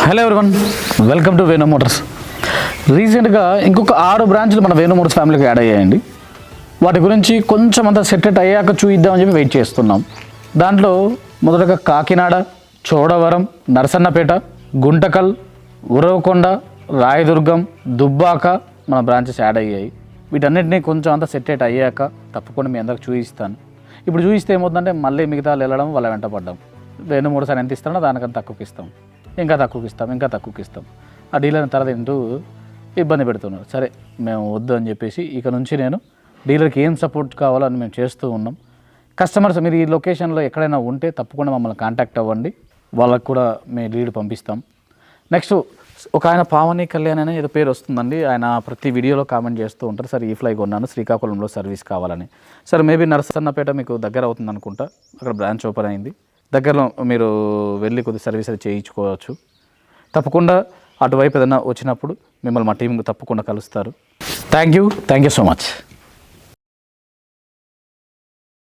Hello everyone, welcome to Venu Motors. రీసెంట్గా ఇంకొక 6 బ్రాంచ్లు మన వేణు మోటార్స్ ఫ్యామిలీకి యాడ్ అయ్యాయండి. వాటి గురించి కొంచెం అంతా సెట్ అయ్యాక చూద్దామని చెప్పి వెయిట్ చేస్తున్నాం. దాంట్లో మొదటగా కాకినాడ, చోడవరం, నరసన్నపేట, గుంటకల్, ఉరవకొండ, రాయదుర్గం, దుబ్బాక మన బ్రాంచెస్ యాడ్ అయ్యాయి. వీటన్నిటినీ కొంచెం అంతా సెట్ అయ్యాక తప్పకుండా మీ అందరికి చూపిస్తాను. ఇప్పుడు చూపిస్తే ఏమవుతుందంటే మళ్ళీ మిగతా వెళ్ళడం వాళ్ళ వెంట పడ్డాం. వేణు మోటార్స్ ఎంత ఇస్తానో దానికంత తక్కువకి ఇస్తాం, ఇంకా తక్కువకి ఇస్తాం. ఆ డీలర్ తర్వాత ఏంటూ ఇబ్బంది పెడుతున్నారు. సరే మేము వద్దు అని చెప్పేసి ఇక నుంచి నేను డీలర్కి ఏం సపోర్ట్ కావాలో అని మేము చేస్తూ ఉన్నాం. కస్టమర్స్ మీరు ఈ లొకేషన్లో ఎక్కడైనా ఉంటే తప్పకుండా మమ్మల్ని కాంటాక్ట్ అవ్వండి, వాళ్ళకు కూడా మేము లీడ్ పంపిస్తాం. నెక్స్ట్ ఒక ఆయన పావని కళ్యాణ్ అనే ఏదో పేరు వస్తుందండి. ఆయన ప్రతి వీడియోలో కామెంట్ చేస్తూ ఉంటారు, సార్ ఈ ఫ్లై కొన్నాను శ్రీకాకుళంలో సర్వీస్ కావాలని. సార్ మేబీ నరసన్నపేట మీకు దగ్గర అవుతుంది అనుకుంటా, అక్కడ బ్రాంచ్ ఓపెన్ అయింది. దగ్గరలో మీరు వెళ్ళి కొద్ది సర్వీస్ అది చేయించుకోవచ్చు. తప్పకుండా అటువైపు ఏదైనా వచ్చినప్పుడు మిమ్మల్ని మా టీంకి తప్పకుండా కలుస్తారు. Thank you so much.